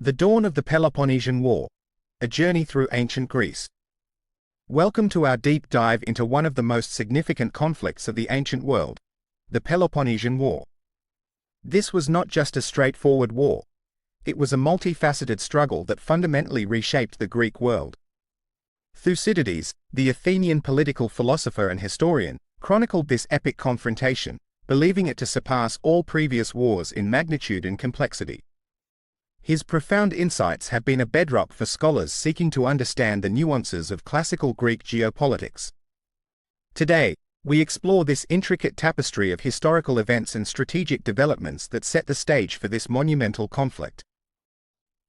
The dawn of the Peloponnesian War, a journey through ancient Greece. Welcome to our deep dive into one of the most significant conflicts of the ancient world, the Peloponnesian War. This was not just a straightforward war. It was a multifaceted struggle that fundamentally reshaped the Greek world. Thucydides, the Athenian political philosopher and historian, chronicled this epic confrontation, believing it to surpass all previous wars in magnitude and complexity. His profound insights have been a bedrock for scholars seeking to understand the nuances of classical Greek geopolitics. Today, we explore this intricate tapestry of historical events and strategic developments that set the stage for this monumental conflict.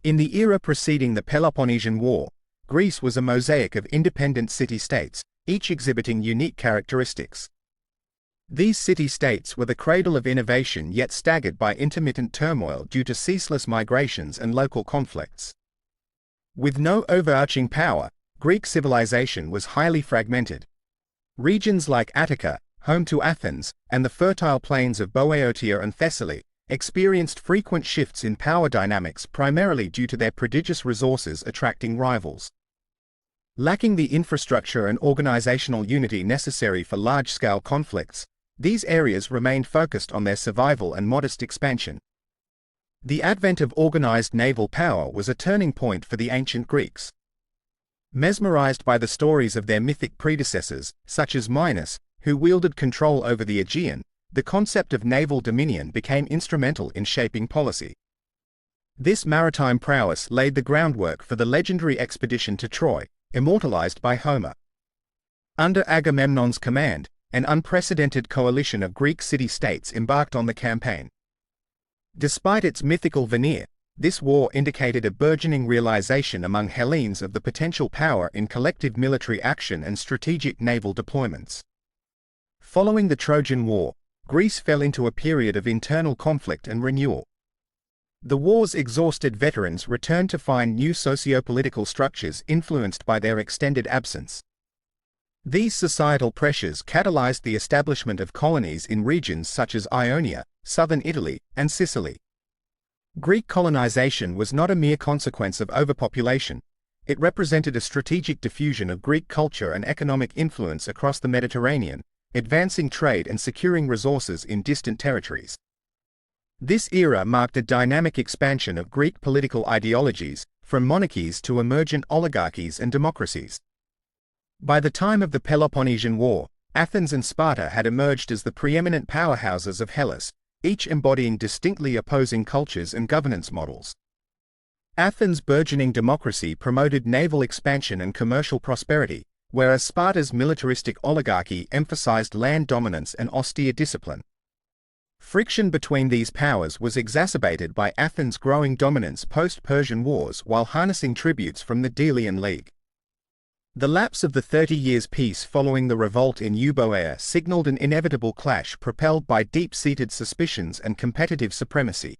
In the era preceding the Peloponnesian War, Greece was a mosaic of independent city-states, each exhibiting unique characteristics. These city-states were the cradle of innovation, yet staggered by intermittent turmoil due to ceaseless migrations and local conflicts. With no overarching power, Greek civilization was highly fragmented. Regions like Attica, home to Athens, and the fertile plains of Boeotia and Thessaly, experienced frequent shifts in power dynamics primarily due to their prodigious resources attracting rivals. Lacking the infrastructure and organizational unity necessary for large-scale conflicts, these areas remained focused on their survival and modest expansion. The advent of organized naval power was a turning point for the ancient Greeks. Mesmerized by the stories of their mythic predecessors, such as Minos, who wielded control over the Aegean, the concept of naval dominion became instrumental in shaping policy. This maritime prowess laid the groundwork for the legendary expedition to Troy, immortalized by Homer. Under Agamemnon's command, an unprecedented coalition of Greek city-states embarked on the campaign. Despite its mythical veneer, this war indicated a burgeoning realization among Hellenes of the potential power in collective military action and strategic naval deployments. Following the Trojan War, Greece fell into a period of internal conflict and renewal. The war's exhausted veterans returned to find new socio-political structures influenced by their extended absence. These societal pressures catalyzed the establishment of colonies in regions such as Ionia, southern Italy, and Sicily. Greek colonization was not a mere consequence of overpopulation. It represented a strategic diffusion of Greek culture and economic influence across the Mediterranean, advancing trade and securing resources in distant territories. This era marked a dynamic expansion of Greek political ideologies, from monarchies to emergent oligarchies and democracies. By the time of the Peloponnesian War, Athens and Sparta had emerged as the preeminent powerhouses of Hellas, each embodying distinctly opposing cultures and governance models. Athens' burgeoning democracy promoted naval expansion and commercial prosperity, whereas Sparta's militaristic oligarchy emphasized land dominance and austere discipline. Friction between these powers was exacerbated by Athens' growing dominance post-Persian Wars while harnessing tributes from the Delian League. The lapse of the 30 Years' peace following the revolt in Euboea signaled an inevitable clash propelled by deep-seated suspicions and competitive supremacy.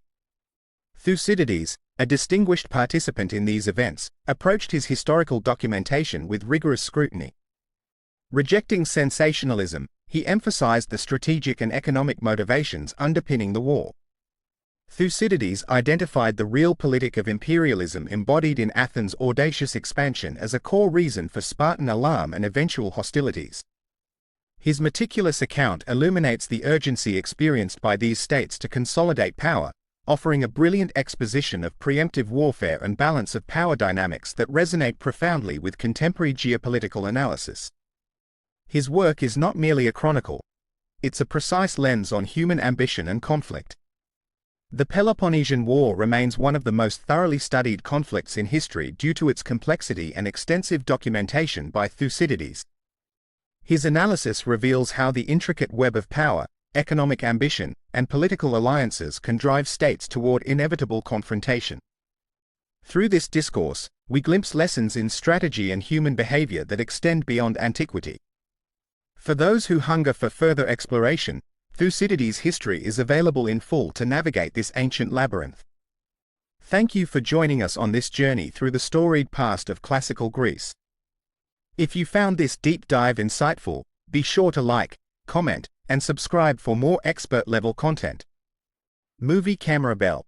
Thucydides, a distinguished participant in these events, approached his historical documentation with rigorous scrutiny. Rejecting sensationalism, he emphasized the strategic and economic motivations underpinning the war. Thucydides identified the realpolitik of imperialism embodied in Athens' audacious expansion as a core reason for Spartan alarm and eventual hostilities. His meticulous account illuminates the urgency experienced by these states to consolidate power, offering a brilliant exposition of preemptive warfare and balance of power dynamics that resonate profoundly with contemporary geopolitical analysis. His work is not merely a chronicle. It's a precise lens on human ambition and conflict. The Peloponnesian War remains one of the most thoroughly studied conflicts in history due to its complexity and extensive documentation by Thucydides. His analysis reveals how the intricate web of power, economic ambition, and political alliances can drive states toward inevitable confrontation. Through this discourse, we glimpse lessons in strategy and human behavior that extend beyond antiquity. For those who hunger for further exploration, Thucydides' history is available in full to navigate this ancient labyrinth. Thank you for joining us on this journey through the storied past of classical Greece. If you found this deep dive insightful, be sure to like, comment, and subscribe for more expert-level content. Movie Camera Bell.